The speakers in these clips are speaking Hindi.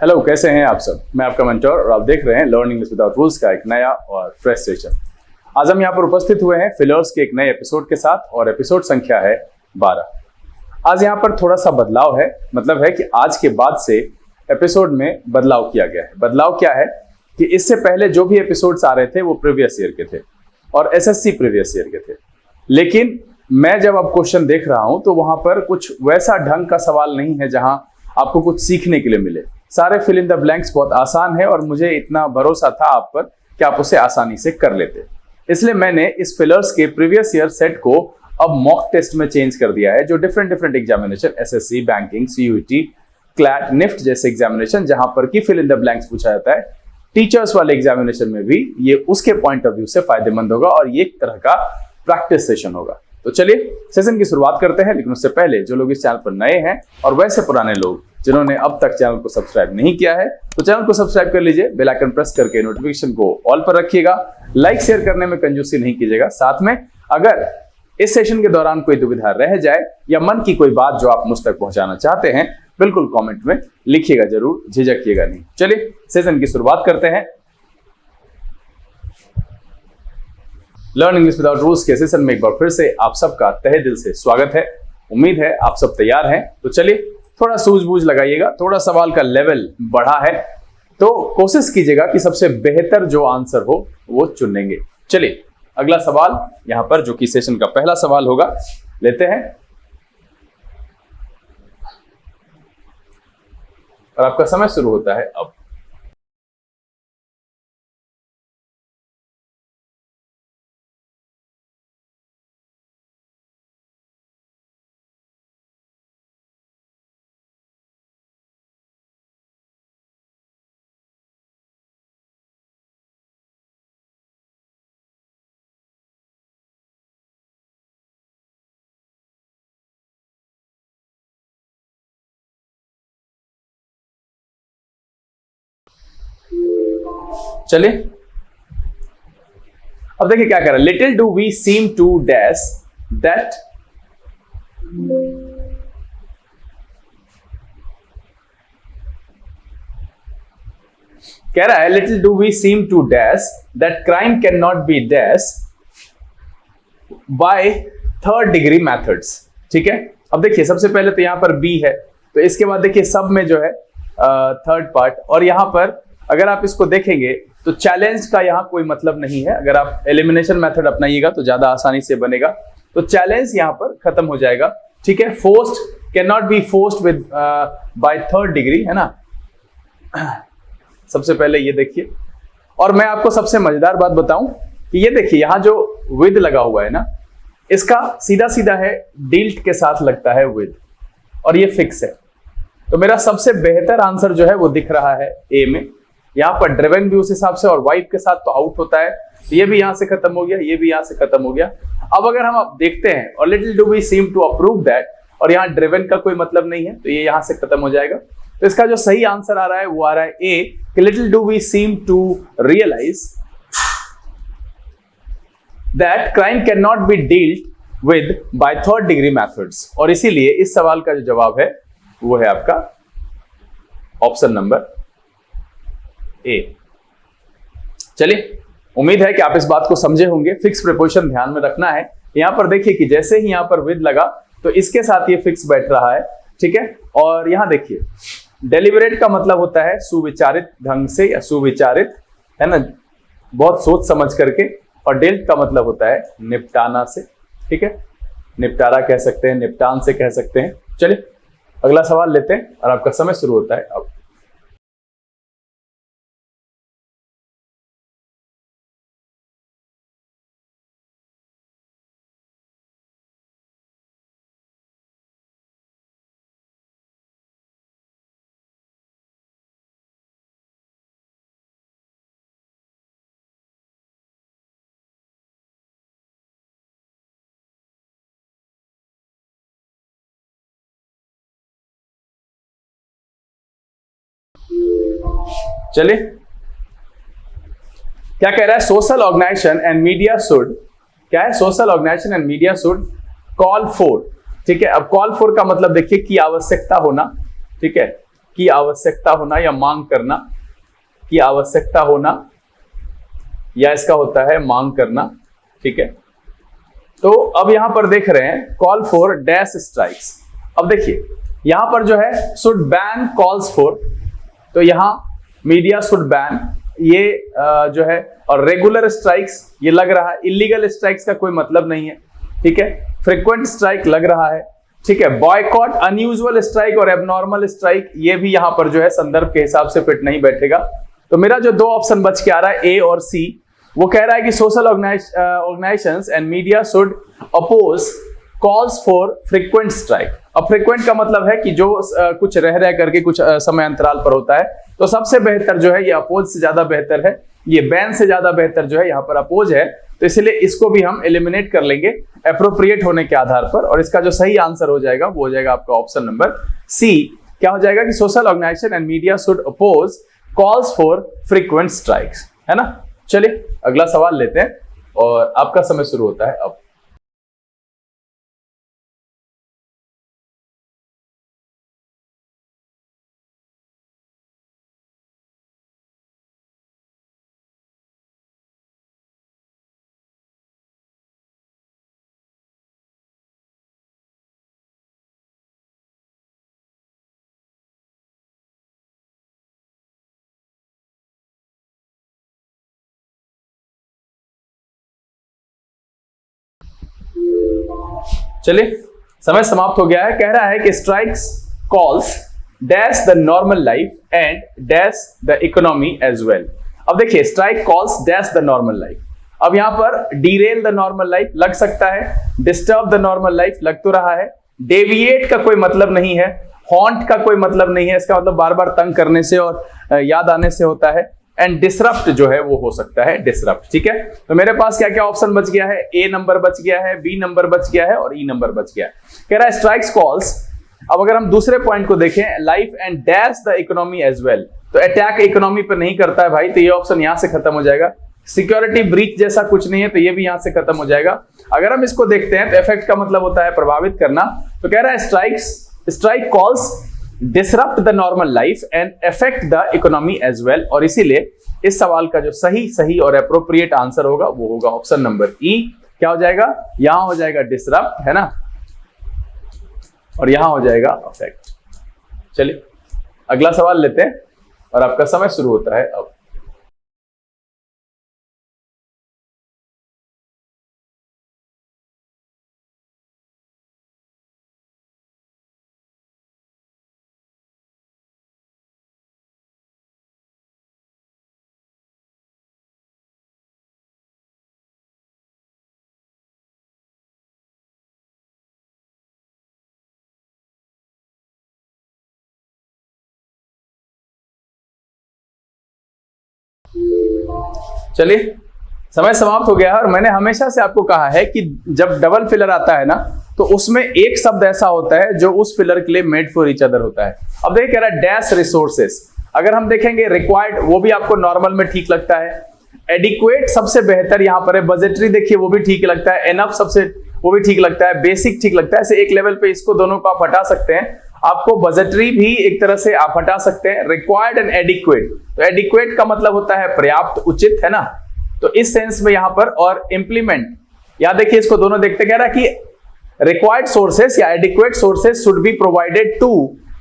हेलो, कैसे हैं आप सब। मैं आपका मेंटोर और आप देख रहे हैं लर्न इंग्लिश विदाउट रूल्स का एक नया और फ्रेश सेशन। आज हम यहाँ पर उपस्थित हुए हैं फिलर्स के एक नए एपिसोड के साथ और एपिसोड संख्या है 12। आज यहाँ पर थोड़ा सा बदलाव है, मतलब है कि आज के बाद से एपिसोड में बदलाव किया गया है। बदलाव क्या है कि इससे पहले जो भी एपिसोड्स आ रहे थे वो प्रीवियस ईयर के थे और एसएससी प्रीवियस ईयर के थे, लेकिन मैं जब अब क्वेश्चन देख रहा हूं तो वहां पर कुछ वैसा ढंग का सवाल नहीं है जहां आपको कुछ सीखने के लिए मिले। सारे फिल इन द ब्लैंक्स बहुत आसान है और मुझे इतना भरोसा था आप पर कि आप उसे आसानी से कर लेते। इसलिए मैंने इस फिलर्स के प्रीवियस ईयर सेट को अब मॉक टेस्ट में चेंज कर दिया है, जो different examination, SSC, banking, CUET, CLAT, NIFT जैसे एग्जामिनेशन जहां पर की फिल इन द ब्लैंक्स पूछा जाता है, टीचर्स वाले एग्जामिनेशन में भी ये उसके पॉइंट ऑफ व्यू से फायदेमंद होगा और ये एक तरह का प्रैक्टिस सेशन होगा। तो चलिए सेशन की शुरुआत करते हैं, लेकिन उससे पहले जो लोग इस चैनल पर नए हैं और वैसे पुराने लोग जिन्होंने अब तक चैनल को सब्सक्राइब नहीं किया है तो चैनल को सब्सक्राइब कर लीजिए, बेल आइकन प्रेस करके नोटिफिकेशन को ऑल पर रखिएगा, लाइक शेयर करने में कंजूसी नहीं कीजिएगा। साथ में अगर इस सेशन के दौरान कोई दुविधा रह जाए या मन की कोई बात जो आप मुझ तक पहुंचाना चाहते हैं, बिल्कुल कमेंट में लिखिएगा, जरूर झिझकिएगा नहीं। चलिए सेशन की शुरुआत करते हैं। लर्न इंग्लिश विदाउट रूल्स के सेशन में एक बार फिर से आप सबका तहे दिल से स्वागत है। उम्मीद है आप सब तैयार हैं। तो चलिए थोड़ा सूझबूझ लगाइएगा, थोड़ा सवाल का लेवल बढ़ा है तो कोशिश कीजिएगा कि सबसे बेहतर जो आंसर हो वो चुनेंगे। चलिए अगला सवाल यहां पर, जो कि सेशन का पहला सवाल होगा, लेते हैं और आपका समय शुरू होता है अब। चलिए अब देखिए क्या कह रहा है। Little do we seem to dash that कह रहा है little do we seem to dash that crime can not be dash by third degree methods. ठीक है, अब देखिए सबसे पहले तो यहां पर बी है, तो इसके बाद देखिए सब में जो है थर्ड पार्ट, और यहां पर अगर आप इसको देखेंगे तो चैलेंज का यहां कोई मतलब नहीं है। अगर आप एलिमिनेशन मेथड अपनाइएगा तो ज्यादा आसानी से बनेगा, तो चैलेंज यहां पर खत्म हो जाएगा। ठीक है, forced can not be forced with by third degree, है ना। सबसे पहले ये देखिए, और मैं आपको सबसे मजेदार बात बताऊं कि ये देखिए यहां जो विद लगा हुआ है ना, इसका सीधा सीधा है डील्ट के साथ लगता है विद, और ये फिक्स है। तो मेरा सबसे बेहतर आंसर जो है वो दिख रहा है ए में। यहाँ पर ड्रिवन भी उस हिसाब से और वाइप के साथ तो आउट होता है, तो ये भी यहां से खत्म हो गया, ये भी यहां से खत्म हो गया। अब अगर हम अब देखते हैं और little do we seem to approve that, और यहाँ ड्रिवन का कोई मतलब नहीं है, तो ये यहां से खत्म हो जाएगा। तो इसका जो सही आंसर आ रहा है वो आ रहा है ए, कि little do we seem to realise that crime can not be dealt with by third degree methods, और इसीलिए इस सवाल का जो जवाब है वो है आपका ऑप्शन नंबर ए। चलिए उम्मीद है कि आप इस बात को समझे होंगे। फिक्स प्रीपोजिशन ध्यान में रखना है। यहां पर देखिए कि जैसे ही यहां पर विद लगा तो इसके साथ ये फिक्स बैठ रहा है। ठीक है, और यहां देखिए डेलिबरेट का मतलब होता है सुविचारित ढंग से या सुविचारित, है ना, बहुत सोच समझ करके, और डेल्ट का मतलब होता है निपटाना से। ठीक है, निपटारा कह सकते हैं, निपटान से कह सकते हैं। चलिए अगला सवाल लेते हैं और आपका समय शुरू होता है अब। चलिए क्या कह रहा है, social organisation and media should, क्या है, social organisation and media should call for. ठीक है, अब कॉल फॉर का मतलब देखिए कि आवश्यकता होना। ठीक है, की आवश्यकता होना या मांग करना, की आवश्यकता होना या इसका होता है मांग करना। ठीक है, तो अब यहां पर देख रहे हैं कॉल फॉर डैश स्ट्राइक्स। अब देखिए यहां पर जो है शुड बैन कॉल्स फॉर, तो यहां मीडिया शुड बैन ये जो है, और रेगुलर स्ट्राइक्स ये लग रहा है, इलीगल स्ट्राइक्स का कोई मतलब नहीं है। ठीक है, फ्रीक्वेंट स्ट्राइक लग रहा है। ठीक है, बॉयकॉट, अनयूजुअल स्ट्राइक और एबनॉर्मल स्ट्राइक ये भी यहां पर जो है संदर्भ के हिसाब से फिट नहीं बैठेगा। तो मेरा जो दो ऑप्शन बच के आ रहा है ए और सी, वो कह रहा है कि social organisations and media should oppose calls for frequent strike. अब फ्रीक्वेंट का मतलब है कि जो कुछ रह करके कुछ समय अंतराल पर होता है, तो सबसे बेहतर जो है ये अपोज से ज्यादा बेहतर है, ये बैन से ज्यादा बेहतर जो है यहाँ पर अपोज है। तो इसलिए इसको भी हम एलिमिनेट कर लेंगे एप्रोप्रिएट होने के आधार पर, और इसका जो सही आंसर हो जाएगा वो हो जाएगा आपका ऑप्शन नंबर सी। क्या हो जाएगा कि social organisation and media should oppose calls for frequent strikes, है ना। चलिए अगला सवाल लेते हैं और आपका समय शुरू होता है अब। चलिए समय समाप्त हो गया है। कह रहा है कि strikes calls dash the normal life and dash the economy as well. अब देखिए strike calls dash the normal life, अब यहां पर डिरेल द नॉर्मल लाइफ लग सकता है, डिस्टर्ब द नॉर्मल लाइफ लग तो रहा है, डेविएट का कोई मतलब नहीं है, हॉन्ट का कोई मतलब नहीं है, इसका मतलब बार बार तंग करने से और याद आने से होता है, एंड डिसरप्ट जो है वो हो सकता है डिसरप्ट। ठीक है, तो मेरे पास क्या क्या ऑप्शन बच गया है, ए नंबर बच गया है, बी नंबर बच गया है और ई नंबर बच गया है। कह रहा है स्ट्राइक्स कॉल्स। अब अगर हम दूसरे पॉइंट को देखें, life and dash the economy as well, तो अटैक इकोनॉमी पर नहीं करता है भाई, तो ये ऑप्शन यहां से खत्म हो जाएगा। सिक्योरिटी ब्रीच जैसा कुछ नहीं है, तो ये भी यहां से खत्म हो जाएगा। अगर हम इसको देखते हैं तो इफेक्ट का मतलब होता है प्रभावित करना, तो कह रहा है strike calls disrupt the normal life and affect the economy as well, और इसीलिए इस सवाल का जो सही और एप्रोप्रिएट आंसर होगा वो होगा ऑप्शन नंबर ई। क्या हो जाएगा, यहां हो जाएगा डिसरप्ट, है ना, और यहां हो जाएगा अफेक्ट। चलिए अगला सवाल लेते हैं और आपका समय शुरू होता है अब। चलिए समय समाप्त हो गया है, और मैंने हमेशा से आपको कहा है कि जब डबल फिलर आता है ना, तो उसमें एक शब्द ऐसा होता है जो उस फिलर के लिए मेड फॉर ईच अदर होता है। अब देखिए कह रहा है डैश रिसोर्सेस, अगर हम देखेंगे रिक्वायर्ड वो भी आपको नॉर्मल में ठीक लगता है, एडिक्वेट सबसे बेहतर यहां पर है, बजटरी देखिए वो भी ठीक लगता है, एनफ सबसे वो भी ठीक लगता है, बेसिक ठीक लगता है। ऐसे एक लेवल पे इसको दोनों को आप हटा सकते हैं, आपको बजटरी भी एक तरह से आप हटा सकते हैं, रिक्वायर्ड एंड एडिक्वेट। तो एडिक्वेट का मतलब होता है पर्याप्त, उचित, है ना, तो इस सेंस में यहां पर, और इंप्लीमेंट, यहां देखिए इसको दोनों देखते, कह रहा है कि रिक्वायर्ड सोर्सेस या adequate sources should be provided to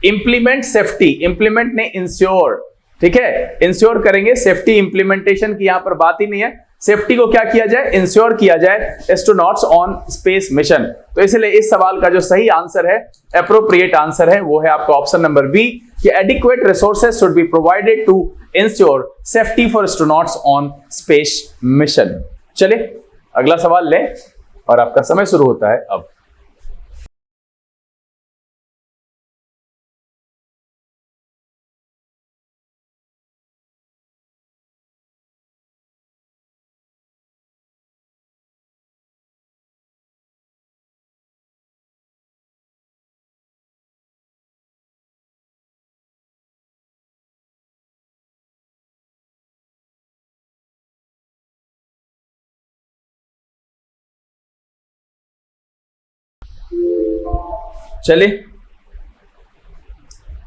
implement safety, implement ने इंश्योर, ठीक है, इंश्योर करेंगे सेफ्टी, इंप्लीमेंटेशन की यहां पर बात ही नहीं है, सेफ्टी को क्या किया जाए, इंश्योर किया जाए एस्ट्रोनॉट्स ऑन स्पेस मिशन। तो इसलिए इस सवाल का जो सही आंसर है, एप्रोप्रिएट आंसर है, वो है आपका ऑप्शन नंबर बी, कि adequate resources should be provided to ensure safety for astronauts on space mission. चलिए अगला सवाल लें और आपका समय शुरू होता है अब। चलिए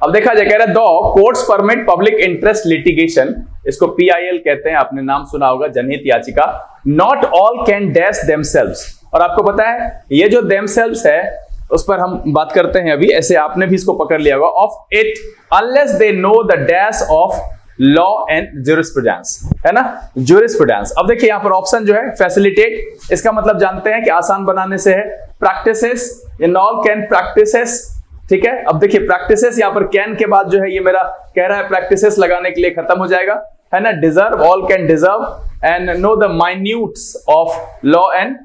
अब देखा जाए, कह रहा है दो courts permit public interest litigation, इसको PIL कहते हैं, आपने नाम सुना होगा, जनहित याचिका। Not all can dash themselves, और आपको पता है ये जो देमसेल्व्स है उस पर हम बात करते हैं अभी, ऐसे आपने भी इसको पकड़ लिया होगा, of it unless they know the dash of law and jurisprudence, है ना, ज्यूरिस्प्रूडेंस। अब देखिए यहां पर ऑप्शन जो है फैसिलिटेट, इसका मतलब जानते हैं कि आसान बनाने से है। Practices, in all can practices, ठीक है। अब देखिए प्रैक्टिसेस, यहां पर कैन के बाद जो है ये मेरा कह रहा है प्रैक्टिसेस लगाने के लिए खत्म हो जाएगा, है ना। Deserve, all can deserve and know the minutes of law and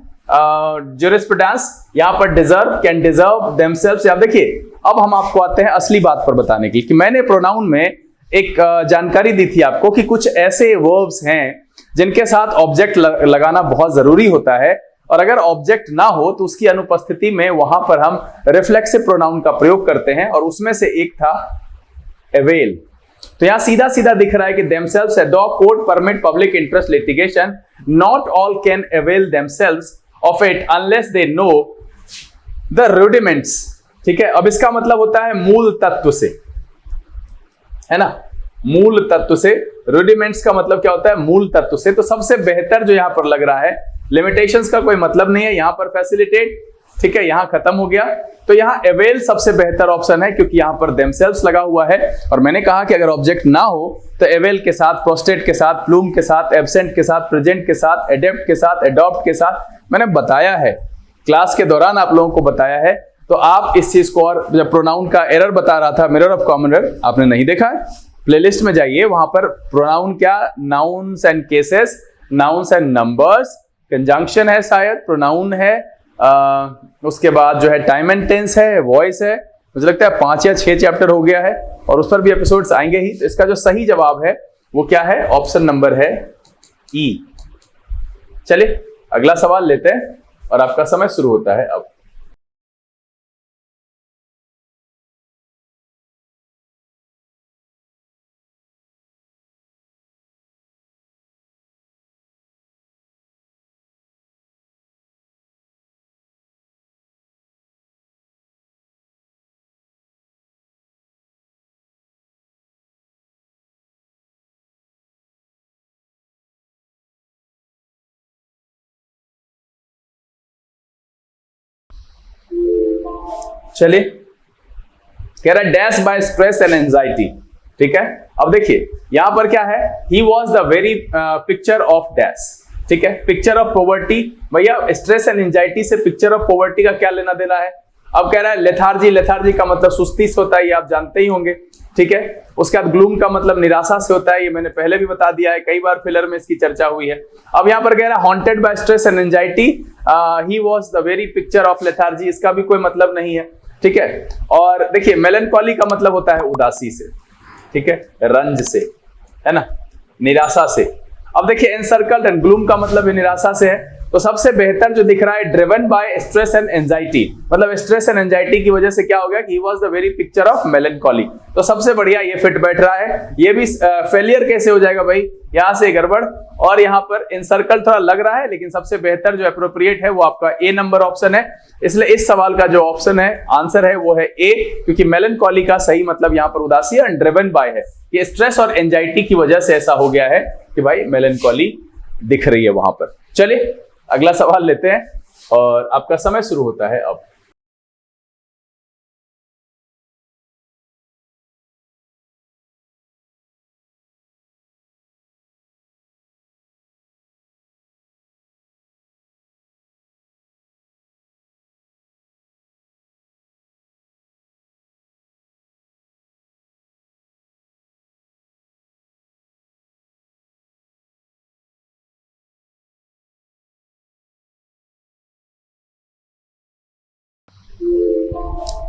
jurisprudence, यहां पर डिजर्व, कैन डिजर्व, देमसेल्व्स। अब देखिए अब हम आपको आते हैं असली बात पर बताने के लिए कि मैंने प्रोनाउन में एक जानकारी दी थी आपको कि कुछ ऐसे वर्ब्स हैं जिनके साथ ऑब्जेक्ट लगाना बहुत जरूरी होता है, और अगर ऑब्जेक्ट ना हो तो उसकी अनुपस्थिति में वहां पर हम रिफ्लेक्सिव प्रोनाउन का प्रयोग करते हैं, और उसमें से एक था अवेल। तो यहां सीधा सीधा दिख रहा है कि देमसेल्व्स है, दो court permit public interest litigation, not all can avail themselves of it unless they know the rudiments, ठीक है। अब इसका मतलब होता है मूल तत्व से, है ना, मूल तत्व से। रूडिमेंट्स का मतलब क्या होता है, मूल तत्व से। तो सबसे बेहतर जो यहां पर लग रहा है, लिमिटेशंस का कोई मतलब नहीं है, यहां पर फैसिलिटेट, ठीक है, यहां खत्म हो गया। तो यहां अवेल सबसे बेहतर ऑप्शन है, क्योंकि यहां पर देमसेल्व्स लगा हुआ है, और मैंने कहा कि अगर ऑब्जेक्ट ना हो तो अवेल के साथ, प्रोस्टेट के साथ, प्लूम के साथ, एब्सेंट के साथ, प्रेजेंट के साथ, एडेप्ट के साथ, एडॉप्ट के साथ, मैंने बताया है क्लास के दौरान, आप लोगों को बताया है। तो आप इस चीज को, और जब प्रोनाउन का एरर बता रहा था, मिरर ऑफ कॉमन एरर, आपने नहीं देखा है, प्लेलिस्ट में जाइए, वहां पर प्रोनाउन क्या, nouns and cases, nouns and numbers, conjunction है शायद, प्रोनाउन है, उसके बाद जो है टाइम एंड टेंस है, वॉइस है, मुझे लगता है 5 या 6 चैप्टर हो गया है, और उस पर भी एपिसोड्स आएंगे ही। तो इसका जो सही जवाब है वो क्या है, ऑप्शन नंबर है ई। चलिए अगला सवाल लेते हैं, और आपका समय शुरू होता है अब। चलिए, कह रहा है dash by stress and anxiety, ठीक है। अब देखिए यहां पर क्या है, he was the very picture of dash, ठीक है, पिक्चर ऑफ पॉवर्टी। भैया स्ट्रेस एंड एंजाइटी से पिक्चर ऑफ पॉवर्टी का क्या लेना देना है। अब कह रहा है लेथार्जी, लेथार्जी का मतलब सुस्ती से होता है, ये आप जानते ही होंगे, ठीक है। उसके बाद ग्लूम का मतलब निराशा से होता है, ये मैंने पहले भी बता दिया है, कई बार फिलर में इसकी चर्चा हुई है। अब यहाँ पर कह रहा है haunted by stress and anxiety, he was the very picture of lethargy, इसका भी कोई मतलब नहीं है, ठीक है। और देखिए मेलनकॉली का मतलब होता है उदासी से, ठीक है, रंज से, है ना, निराशा से। अब देखिए एनसर्कल्ड एंड ग्लूम का मतलब निराशा से है। तो सबसे बेहतर जो दिख रहा है driven by stress and anxiety, मतलब स्ट्रेस एंड एंजाइटी की वजह से क्या हो गया कि ही was the very picture of melancholy. तो सबसे बढ़िया ये फिट बैठ रहा है। ये भी फेलियर कैसे हो जाएगा भाई, यहां से गड़बड़, और यहां पर एनसर्कल थोड़ा लग रहा है, लेकिन सबसे बेहतर जो एप्रोप्रिएट है वो आपका ए नंबर ऑप्शन है। इसलिए इस सवाल का जो ऑप्शन है, आंसर है वो है ए, क्योंकि मेलनकॉली का सही मतलब यहां पर उदासी और ड्रिवन बाय है। ये स्ट्रेस और एंजाइटी की वजह से ऐसा हो गया है कि भाई मेलनकॉली दिख रही है वहां पर। चलिए अगला सवाल लेते हैं, और आपका समय शुरू होता है अब।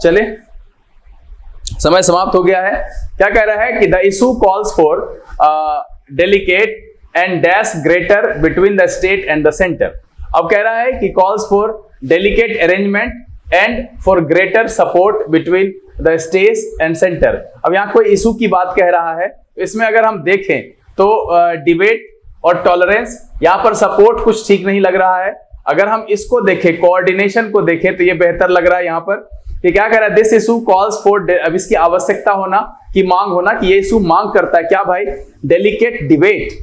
चलिए समय समाप्त हो गया है। क्या कह रहा है कि the issue calls for delicate and dash greater between the state and the centre. अब कह रहा है कि calls for delicate arrangement and for greater support between the state and centre. अब यहां कोई इशू की बात कह रहा है, इसमें अगर हम देखें तो डिबेट और टॉलरेंस, यहां पर सपोर्ट कुछ ठीक नहीं लग रहा है। अगर हम इसको देखें, कोऑर्डिनेशन को देखें, तो ये बेहतर लग रहा है यहां पर। कि क्या कह रहा है, दिस इशू कॉल्स फॉर, अब इसकी आवश्यकता होना कि मांग होना कि ये इशू मांग करता है क्या भाई, डेलिकेट डिबेट।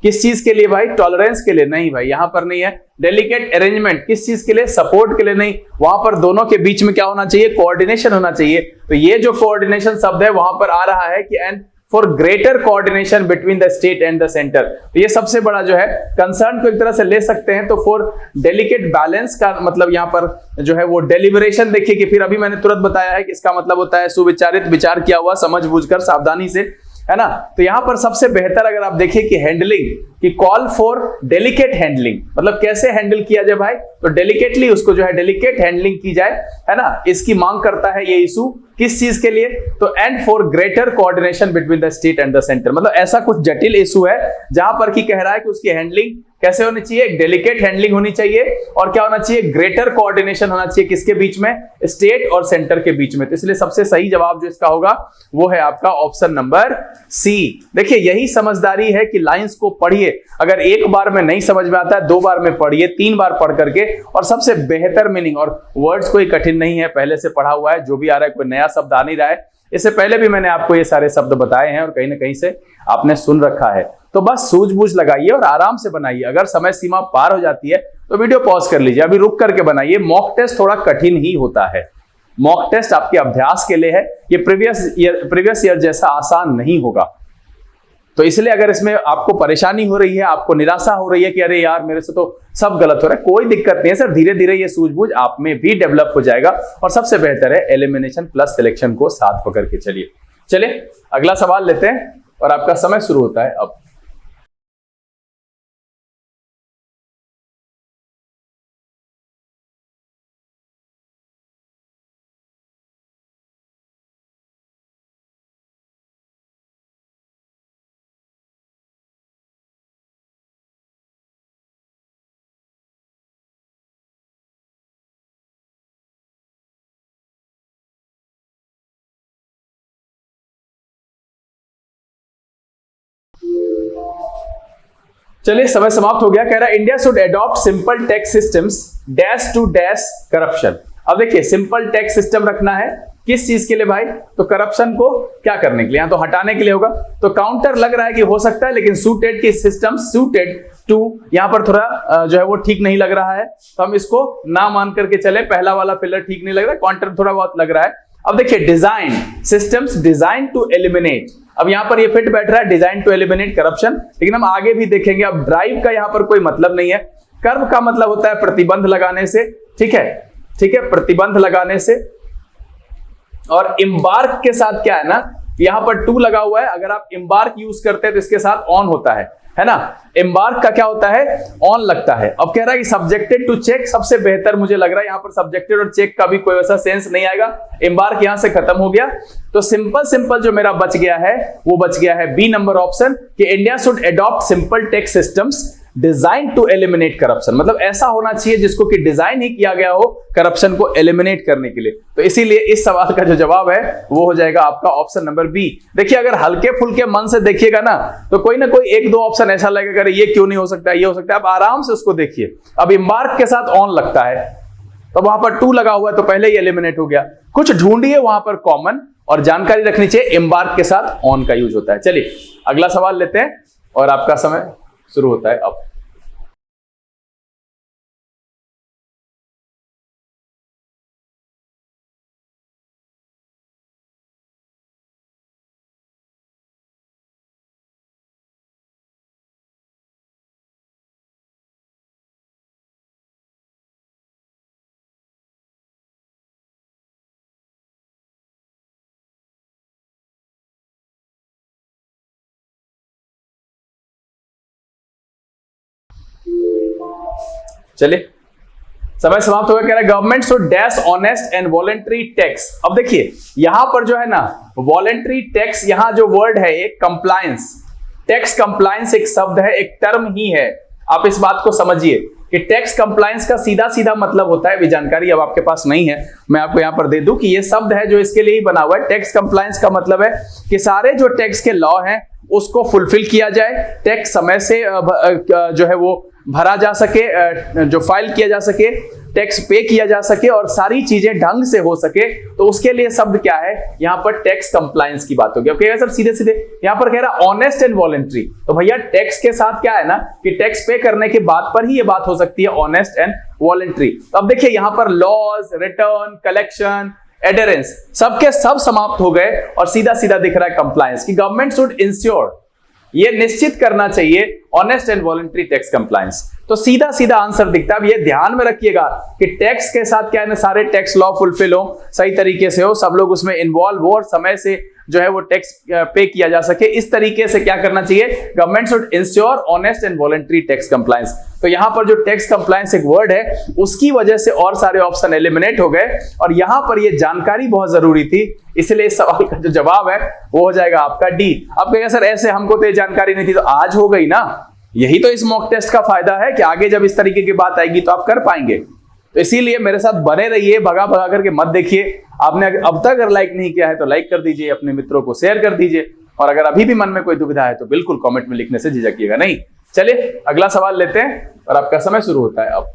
किस चीज के लिए भाई, टॉलरेंस के लिए नहीं भाई, यहां पर नहीं है। डेलिकेट अरेंजमेंट किस चीज के लिए, सपोर्ट के लिए नहीं, वहां पर दोनों के बीच में क्या होना चाहिए, कोऑर्डिनेशन होना चाहिए। तो ये जो कोऑर्डिनेशन शब्द है वहां पर आ रहा है कि and for greater coordination between the state and the centre. तो ये सबसे बड़ा जो है कंसर्न को एक तरह से ले सकते हैं। तो फॉर डेलिकेट बैलेंस का मतलब यहां पर जो है वो डेलिबरेशन, देखिए कि फिर अभी मैंने तुरंत बताया है कि इसका मतलब होता है सुविचारित, विचार किया हुआ, समझ बूझकर, सावधानी से, है ना। तो यहां पर सबसे बेहतर अगर आप देखिए कि हैंडलिंग, कि कॉल फॉर डेलिकेट हैंडलिंग, मतलब कैसे हैंडल किया जाए भाई, तो डेलिकेटली उसको जो है डेलिकेट हैंडलिंग की जाए, है ना, इसकी मांग करता है ये इशू। किस चीज के लिए, तो and for greater coordination between the state and the centre, मतलब ऐसा कुछ जटिल इशू है जहां पर कि कह रहा है कि उसकी हैंडलिंग कैसे होनी चाहिए, एक डेलिकेट हैंडलिंग होनी चाहिए, और क्या होना चाहिए, ग्रेटर कोऑर्डिनेशन होना चाहिए, किसके बीच में, स्टेट और सेंटर के बीच में। तो इसलिए सबसे सही जवाब जो इसका होगा वो है आपका ऑप्शन नंबर सी। देखिए यही समझदारी है कि लाइंस को पढ़िए, अगर एक बार में नहीं समझ में आता है 2 बार में पढ़िए, 3 बार पढ़ करके, और सबसे बेहतर मीनिंग, और वर्ड्स कोई कठिन नहीं है, पहले से पढ़ा हुआ है, जो भी आ रहा है कोई नया शब्द आ नहीं रहा है, इससे पहले भी मैंने आपको ये सारे शब्द बताए हैं और कहीं ना कहीं से आपने सुन रखा है। तो बस सूझबूझ लगाइए और आराम से बनाइए। अगर समय सीमा पार हो जाती है तो वीडियो पॉज कर लीजिए, अभी रुक करके बनाइए। मॉक टेस्ट थोड़ा कठिन ही होता है, मॉक टेस्ट आपके अभ्यास के लिए है, ये प्रीवियस ईयर जैसा आसान नहीं होगा। तो इसलिए अगर इसमें आपको परेशानी हो रही है, आपको निराशा हो रही है कि अरे यार मेरे से तो सब गलत हो रहा है, कोई दिक्कत नहीं है सर, धीरे धीरे ये सूझबूझ आप में भी डेवलप हो जाएगा। और सबसे बेहतर है एलिमिनेशन प्लस सिलेक्शन को साथ पकड़ के चलिए। चलिए अगला सवाल लेते हैं और आपका समय शुरू होता है अब। चलिए समय समाप्त हो गया। कह रहा है India should adopt simple tax systems dash to dash corruption. अब देखिए सिंपल टैक्स सिस्टम रखना है किस चीज के लिए भाई, तो करप्शन को क्या करने के लिए, यहां तो हटाने के लिए होगा। तो काउंटर लग रहा है कि हो सकता है, लेकिन सूटेड की सिस्टम, सूटेड टू यहां पर थोड़ा जो है वो ठीक नहीं लग रहा है, तो हम इसको ना मान करके चले। पहला वाला पिलर ठीक नहीं लग रहा है, काउंटर थोड़ा बहुत लग रहा है। अब देखिए design systems design to eliminate, अब यहां पर ये फिट बैठ रहा है डिजाइन टू एलिमिनेट करप्शन, लेकिन हम आगे भी देखेंगे। अब ड्राइव का यहां पर कोई मतलब नहीं है, कर्व का मतलब होता है प्रतिबंध लगाने से, ठीक है, ठीक है, प्रतिबंध लगाने से। और इम्बार्क के साथ क्या है ना, यहां पर टू लगा हुआ है, अगर आप इम्बार्क यूज करते हैं तो इसके साथ ऑन होता है ना। एम्बार्क का क्या होता है, ऑन लगता है। अब कह रहा है कि सब्जेक्टेड टू चेक, सबसे बेहतर मुझे लग रहा है यहां पर सब्जेक्टेड और चेक का भी कोई वैसा सेंस नहीं आएगा, एम्बार्क यहां से खत्म हो गया। तो सिंपल जो मेरा बच गया है वो बच गया है बी नंबर ऑप्शन, कि India should adopt simple tax systems design to eliminate corruption, मतलब ऐसा होना चाहिए जिसको कि डिजाइन ही किया गया हो करप्शन को एलिमिनेट करने के लिए। तो इसीलिए इस सवाल का जो जवाब है वो हो जाएगा आपका ऑप्शन नंबर बी। देखिए अगर हल्के फुल्के मन से देखिएगा ना तो कोई ना कोई 1-2 ऑप्शन ऐसा लगेगा ये क्यों नहीं हो सकता, ये हो सकता है, आप आराम से उसको देखिए। अब इम्बार्क के साथ ऑन लगता है, तो वहां पर 2 लगा हुआ है तो पहले ही एलिमिनेट हो गया। कुछ ढूंढिए वहां पर कॉमन, और जानकारी रखनी चाहिए एम्बार्क के साथ ऑन का यूज होता है। चलिए अगला सवाल लेते हैं और आपका समय शुरू होता है अब। चलिए समय समाप्त हो गया। कह रहा है government should dash honest and voluntary tax. अब देखिए यहां पर जो है ना वॉलेंट्री टैक्स, यहां जो वर्ड है एक कंप्लायंस, टैक्स कंप्लायंस एक शब्द है, एक टर्म ही है। आप इस बात को समझिए कि टैक्स कंप्लायंस का सीधा सीधा मतलब होता है, भी जानकारी अब आपके पास नहीं है, मैं आपको यहां पर दे दूं कि ये शब्द है जो इसके लिए ही बना हुआ है। टैक्स कंप्लायंस का मतलब है कि सारे जो टैक्स के लॉ हैं उसको फुलफिल किया जाए, टैक्स समय से जो है वो भरा जा सके, जो फाइल किया जा सके, टैक्स पे किया जा सके और सारी चीजें ढंग से हो सके, तो उसके लिए शब्द क्या है, यहां पर टैक्स कंप्लायंस की बात होगी। अब कहेगा सर सीधे सीधे यहां पर कह रहा ऑनेस्ट एंड वॉलंटरी, तो भैया टैक्स के साथ क्या है ना कि टैक्स पे करने के बाद पर ही ये बात हो सकती है ऑनेस्ट एंड वॉलंटरी। तो अब देखिए यहां पर लॉज, रिटर्न, कलेक्शन, एडरेंस सबके सब समाप्त हो गए और सीधा सीधा दिख रहा है कंप्लायंस की गवर्नमेंट शुड इंश्योर, ये निश्चित करना चाहिए honest and voluntary tax compliance. तो सीधा सीधा आंसर दिखता है। अब ये ध्यान में रखिएगा कि टैक्स के साथ क्या है ना, सारे टैक्स लॉ फुलफिल हो, सही तरीके से हो, सब लोग उसमें इन्वॉल्व हो और समय से जो है वो टैक्स पे किया जा सके, इस तरीके से क्या करना चाहिए, government should ensure honest and voluntary tax compliance. तो यहां पर जो टैक्स कंप्लायंस एक वर्ड है उसकी वजह से और सारे ऑप्शन एलिमिनेट हो गए और यहां पर ये जानकारी बहुत जरूरी थी, इसलिए इस सवाल का जो जवाब है वो हो जाएगा आपका डी। अब कहेगा सर ऐसे हमको तो ये जानकारी नहीं थी, तो आज हो गई ना, यही तो इस मॉक टेस्ट का फायदा है कि आगे जब इस तरीके की बात आएगी तो आप कर पाएंगे। तो इसीलिए मेरे साथ बने रहिए, भगा भगा करके मत देखिए। आपने अब तक अगर लाइक नहीं किया है तो लाइक कर दीजिए, अपने मित्रों को शेयर कर दीजिए और अगर अभी भी मन में कोई दुविधा है तो बिल्कुल कमेंट में लिखने से झिझकिएगा नहीं। चलिए अगला सवाल लेते हैं और आपका समय शुरू होता है अब।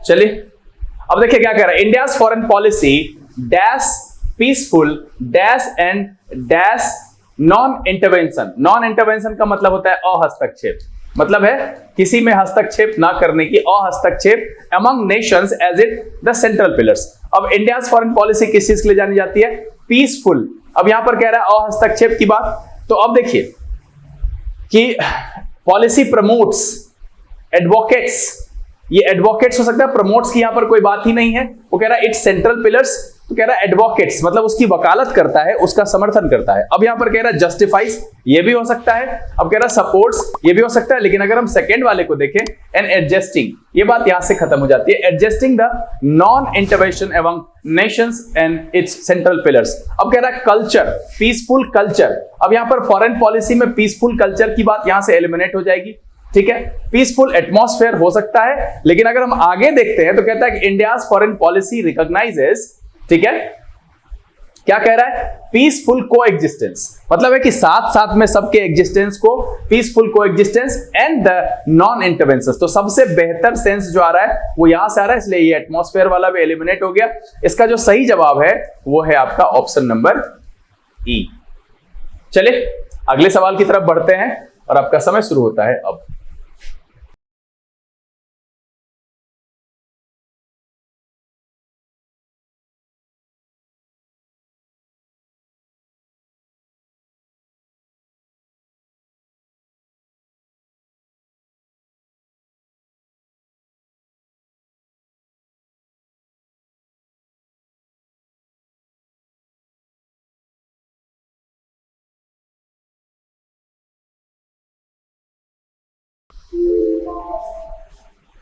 चलिए अब देखिए क्या कह रहा है, India's foreign policy dash peaceful dash and dash non intervention. Non intervention का मतलब होता है अहस्तक्षेप, मतलब है किसी में हस्तक्षेप ना करने की, अहस्तक्षेप among nations as it the central pillars. अब इंडियाज फॉरेन पॉलिसी किस चीज के लिए जानी जाती है, पीसफुल। अब यहां पर कह रहा है अहस्तक्षेप की बात, तो अब देखिए कि पॉलिसी प्रमोट्स, एडवोकेट्स, ये एडवोकेट्स हो सकता है, प्रमोट्स की यहां पर कोई बात ही नहीं है। वो कह रहा है इट्स सेंट्रल पिलर्स, तो कह रहा है एडवोकेट्स मतलब उसकी वकालत करता है, उसका समर्थन करता है। अब यहां पर कह रहा है जस्टिफाइज, ये भी हो सकता है। अब कह रहा है सपोर्ट्स, ये भी हो सकता है। लेकिन अगर हम सेकंड वाले को देखें एंड एडजस्टिंग, ये बात यहां से खत्म हो जाती है, adjusting the non intervention among Nations and it's central pillars. अब कह रहा है कल्चर, पीसफुल कल्चर। अब यहां पर फॉरेन पॉलिसी में पीसफुल कल्चर की बात यहां से एलिमिनेट हो जाएगी, ठीक है। पीसफुल एटमॉस्फेयर हो सकता है, लेकिन अगर हम आगे देखते हैं तो कहता है कि इंडियाज फॉरेन पॉलिसी रिकॉग्नाइजेस, ठीक है, क्या कह रहा है, पीसफुल कोएग्जिस्टेंस, मतलब है कि साथ साथ में सबके एग्जिस्टेंस को, peaceful coexistence and the non intervention. तो सबसे बेहतर सेंस जो आ रहा है वो यहां से आ रहा है, इसलिए ये एटमॉस्फेयर वाला भी एलिमिनेट हो गया। इसका जो सही जवाब है वो है आपका ऑप्शन नंबर ई। चलिए अगले सवाल की तरफ बढ़ते हैं और आपका समय शुरू होता है अब।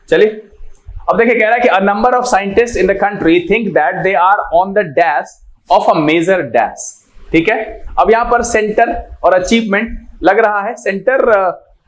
चलिए अब देखिए कह रहा है कि a number of scientist in the country think that they are on the dash of a major dash, ठीक है। अब यहां पर सेंटर और अचीवमेंट लग रहा है, सेंटर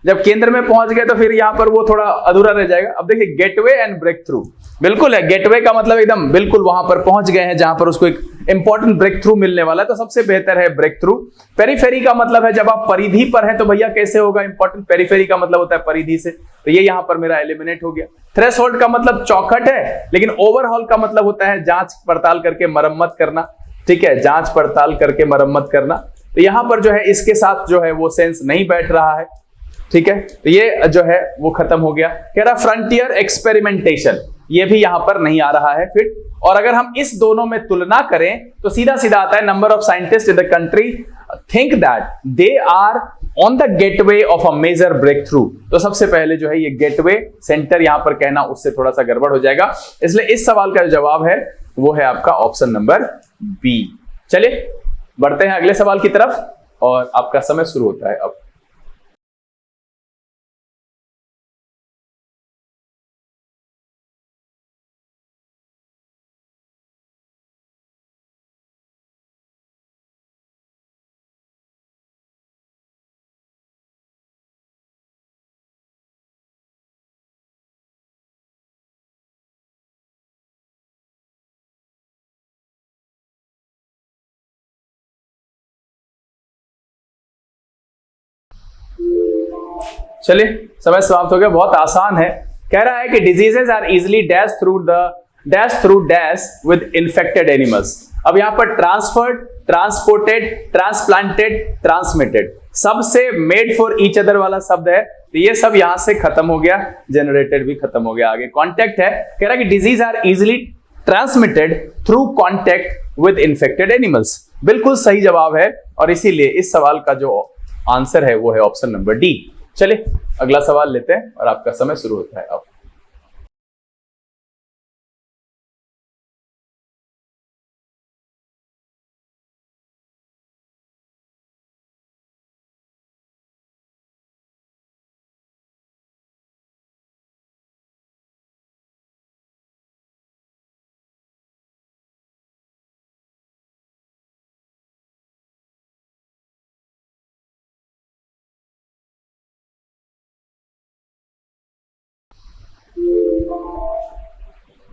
जब केंद्र में पहुंच गए तो फिर यहां पर वो थोड़ा अधूरा रह जाएगा। अब देखिए गेटवे एंड ब्रेक थ्रू, बिल्कुल है, गेटवे का मतलब एकदम बिल्कुल वहां पर पहुंच गए हैं जहां पर उसको एक इंपॉर्टेंट ब्रेक थ्रू मिलने वाला है, तो सबसे बेहतर है ब्रेक थ्रू। पेरीफेरी का मतलब है जब आप परिधि पर हैं, तो भैया कैसे होगा इंपॉर्टेंट, पेरीफेरी का मतलब होता है परिधि से, तो ये यहां पर मेरा एलिमिनेट हो गया। थ्रेशोल्ड का मतलब चौखट है, लेकिन ओवरहॉल का मतलब होता है जांच पड़ताल करके मरम्मत करना, ठीक है, जांच पड़ताल करके मरम्मत करना। तो यहां पर जो है इसके साथ जो है वो सेंस नहीं बैठ रहा है, ठीक है, तो ये जो है वो खत्म हो गया। कह रहा फ्रंटियर एक्सपेरिमेंटेशन, ये भी यहां पर नहीं आ रहा है फिट। और अगर हम इस दोनों में तुलना करें तो सीधा सीधा आता है number of scientist in the country think that they are on the gateway of a major breakthrough. तो सबसे पहले जो है ये गेटवे सेंटर यहां पर कहना उससे थोड़ा सा गड़बड़ हो जाएगा, इसलिए इस सवाल का जो जवाब है वो है आपका ऑप्शन नंबर बी। चलिए बढ़ते हैं अगले सवाल की तरफ और आपका समय शुरू होता है अब। चलिए समय समाप्त हो गया, बहुत आसान है। कह रहा है कि diseases are easily dash through dash with infected animals. अब यहां पर ट्रांसफर्ड, ट्रांसपोर्टेड, ट्रांसप्लांटेड, ट्रांसमिटेड, सबसे मेड फॉर ईच अदर वाला शब्द है, तो ये सब यहां से खत्म हो गया, जनरेटेड भी खत्म हो गया। आगे कॉन्टेक्ट है, कह रहा है कि disease are easily transmitted through contact with infected animals. बिल्कुल सही जवाब है, और इसीलिए इस सवाल का जो आंसर है वो है ऑप्शन नंबर डी। चलिए अगला सवाल लेते हैं और आपका समय शुरू होता है अब।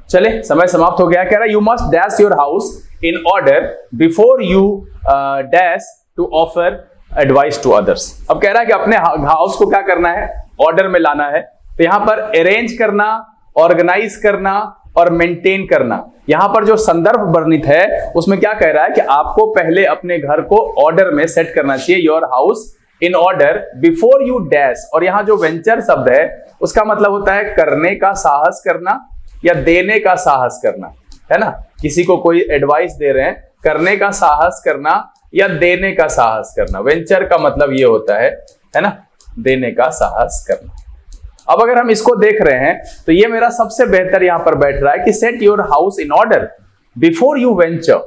चले समय समाप्त हो गया। कह रहा है you must dash your house in order before you dash to offer advice to others. अब कह रहा है कि अपने हाउस को क्या करना है, ऑर्डर में लाना है। तो यहां पर अरेंज करना, ऑर्गेनाइज करना और मेंटेन करना, यहां पर जो संदर्भ वर्णित है उसमें क्या कह रहा है कि आपको पहले अपने घर को ऑर्डर में सेट करना चाहिए। Your house in order before you dash, और यहां जो वेंचर शब्द है उसका मतलब होता है करने का साहस करना या देने का साहस करना, है ना। किसी को कोई एडवाइस दे रहे हैं, करने का साहस करना या देने का साहस करना। वेंचर का मतलब ये होता है ना, देने का साहस करना। अब अगर हम इसको देख रहे हैं तो ये मेरा सबसे बेहतर यहां पर बैठ रहा है कि set your house in order before you venture,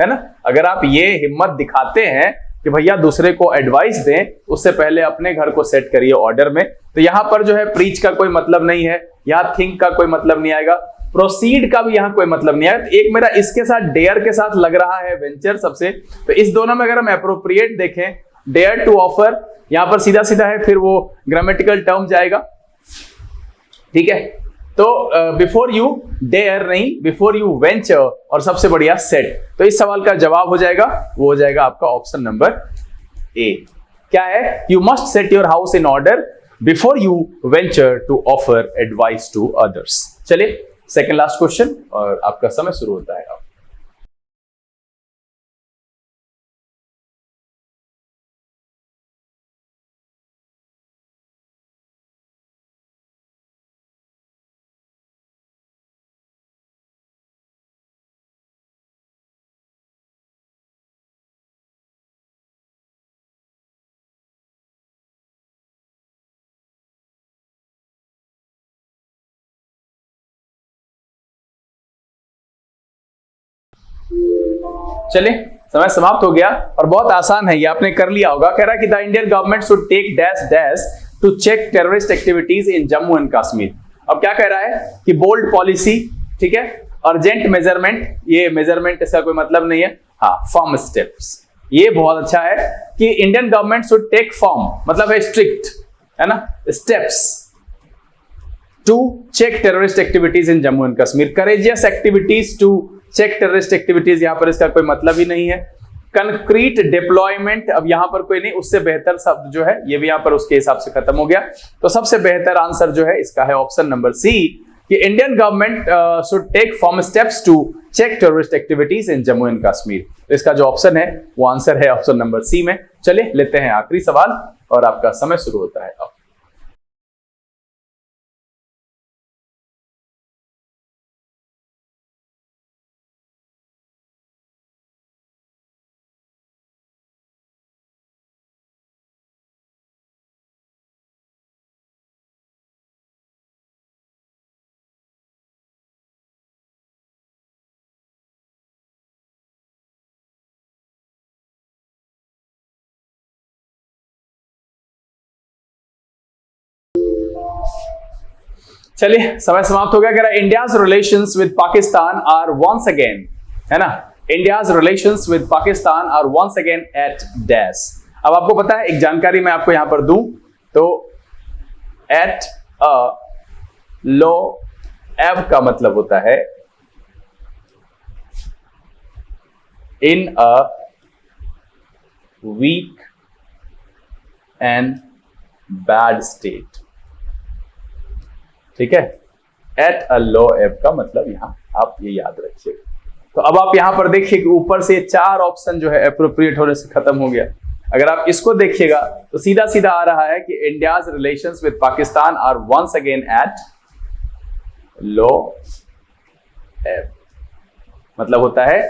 है ना। अगर आप ये हिम्मत दिखाते हैं कि भैया दूसरे को एडवाइस दें उससे पहले अपने घर को सेट करिए ऑर्डर में, तो यहां पर जो है प्रीच का कोई मतलब नहीं है, यहां थिंक का कोई मतलब नहीं आएगा, प्रोसीड का भी यहां कोई मतलब नहीं आएगा। तो एक मेरा इसके साथ डेयर के साथ लग रहा है वेंचर सबसे, तो इस दोनों में अगर हम एप्रोप्रिएट देखें, डेयर टू ऑफर यहां पर सीधा सीधा है, फिर वो ग्रामेटिकल टर्म जाएगा, ठीक है। तो बिफोर यू डेयर नहीं, बिफोर यू वेंचर, और सबसे बढ़िया सेट। तो इस सवाल का जवाब हो जाएगा, वो हो जाएगा आपका ऑप्शन नंबर ए। क्या है, you must set your house in order before you venture to offer advice to others. चलिए सेकंड लास्ट क्वेश्चन और आपका समय शुरू होता है अब। चलिए समय समाप्त हो गया और बहुत आसान है, ये आपने कर लिया होगा। कह रहा है कि the Indian government should take dash dash to check terrorist activities in Jammu and Kashmir. अब क्या कह रहा है कि बोल्ड पॉलिसी, ठीक है, अर्जेंट मेजरमेंट, ये मेजरमेंट इसका कोई मतलब नहीं है, हाँ फर्म स्टेप्स, ये बहुत अच्छा है कि Indian government should take firm मतलब है स्ट्रिक्ट, है ना, steps to check terrorist activities in Jammu and Kashmir. Courageous activities to check terrorist activities, यहां पर इसका कोई मतलब ही नहीं है। कंक्रीट डिप्लॉयमेंट, अब यहां पर कोई नहीं, उससे बेहतर शब्द जो है ये भी यहां पर उसके हिसाब से खत्म हो गया। तो सबसे बेहतर आंसर जो है इसका है ऑप्शन नंबर सी, कि Indian government should take firm steps to check terrorist activities in Jammu and Kashmir. तो इसका जो ऑप्शन है वो आंसर है ऑप्शन नंबर सी में। चलिए लेते हैं आखिरी सवाल और आपका समय शुरू होता है अब। चलिए समय समाप्त हो गया। कह रहा है India's relations with Pakistan are once again, है ना, India's relations with Pakistan are once again at dash. अब आपको पता है, एक जानकारी मैं आपको यहां पर दूं तो एट अ लो एव का मतलब होता है in a weak and bad state. ठीक है, एट अ लो एब का मतलब यहां आप ये याद रखिएगा। तो अब आप यहां पर देखिए कि ऊपर से 4 ऑप्शन जो है एप्रोप्रिएट होने से खत्म हो गया। अगर आप इसको देखिएगा तो सीधा सीधा आ रहा है कि India's relations with Pakistan are once again at low ebb. मतलब होता है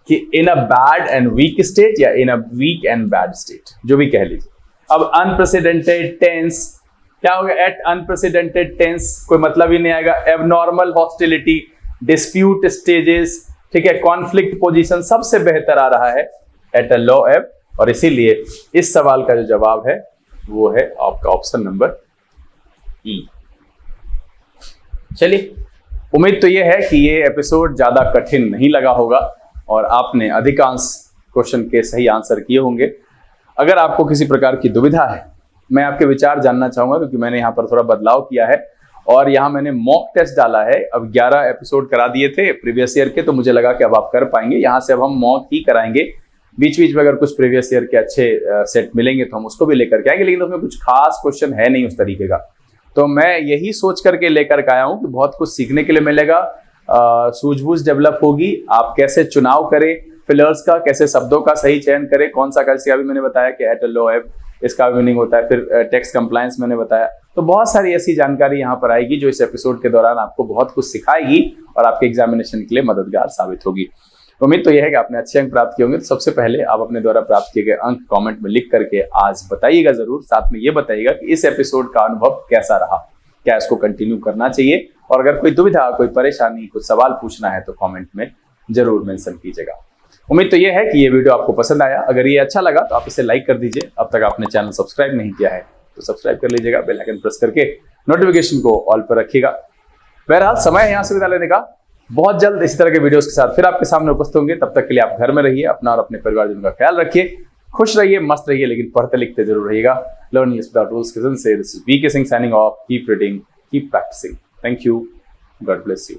कि in a bad and weak state या in a weak and bad state, जो भी कह लीजिए। अब अनप्रेसिडेंटेड टेंस क्या होगा? एट अनप्रेसिडेंटेड टेंस कोई मतलब ही नहीं आएगा। एबनॉर्मल हॉस्टिलिटी, डिस्प्यूट स्टेजेस, ठीक है, कॉन्फ्लिक्ट पोजीशन, सबसे बेहतर आ रहा है एट अ लो एब। और इसीलिए इस सवाल का जो जवाब है वो है आपका ऑप्शन नंबर ई। चलिए, उम्मीद तो ये है कि ये एपिसोड ज्यादा कठिन नहीं लगा होगा और आपने अधिकांश क्वेश्चन के सही आंसर किए होंगे। अगर आपको किसी प्रकार की दुविधा है, मैं आपके विचार जानना चाहूंगा, क्योंकि मैंने यहाँ पर थोड़ा बदलाव किया है और यहाँ मैंने मॉक टेस्ट डाला है। अब 11 एपिसोड करा दिए थे प्रीवियस ईयर के, तो मुझे लगा कि अब आप कर पाएंगे। यहाँ से अब हम मॉक ही कराएंगे। बीच बीच में अगर कुछ प्रीवियस ईयर के अच्छे सेट मिलेंगे तो हम उसको भी लेकर के आएंगे, लेकिन उसमें कुछ खास क्वेश्चन है नहीं उस तरीके का। तो मैं यही सोच करके लेकर के आया हूँ कि बहुत कुछ सीखने के लिए मिलेगा, सूझबूझ डेवलप होगी, आप कैसे चुनाव करें फिलर्स का, कैसे शब्दों का सही चयन करें, कौन सा कैसे, अभी मैंने बताया कि एट अ लो एब इसका मीनिंग होता है, फिर टैक्स कंप्लायंस मैंने बताया। तो बहुत सारी ऐसी जानकारी यहाँ पर आएगी जो इस एपिसोड के दौरान आपको बहुत कुछ सिखाएगी और आपके एग्जामिनेशन के लिए मददगार साबित होगी। उम्मीद तो यह है कि आपने अच्छे अंक प्राप्त किए होंगे। तो सबसे पहले आप अपने द्वारा प्राप्त किए गए अंक कमेंट में लिख करके आज बताइएगा जरूर। साथ में ये बताइएगा कि इस एपिसोड का अनुभव कैसा रहा, क्या इसको कंटिन्यू करना चाहिए, और अगर कोई दुविधा, कोई परेशानी, कुछ सवाल पूछना है तो कमेंट में जरूर मेंशन कीजिएगा। उम्मीद तो ये है कि ये वीडियो आपको पसंद आया। अगर ये अच्छा लगा तो आप इसे लाइक कर दीजिए। अब तक आपने चैनल सब्सक्राइब नहीं किया है तो सब्सक्राइब कर लीजिएगा, बेल आइकन प्रेस करके नोटिफिकेशन को ऑल पर रखिएगा। बहरहाल समय है यहाँ से विदा लेने का। बहुत जल्द इसी तरह के वीडियोस के साथ फिर आपके सामने उपस्थित होंगे। तब तक के लिए आप घर में रहिए, अपना और अपने परिवारजनों का ख्याल रखिए, खुश रहिए, मस्त रहिए, लेकिन पढ़ते लिखते जरूर रहिएगा। लर्निंग विदाउट रूल्स से this is VK Singh signing off. Keep reading, keep practising. Thank you, God bless you.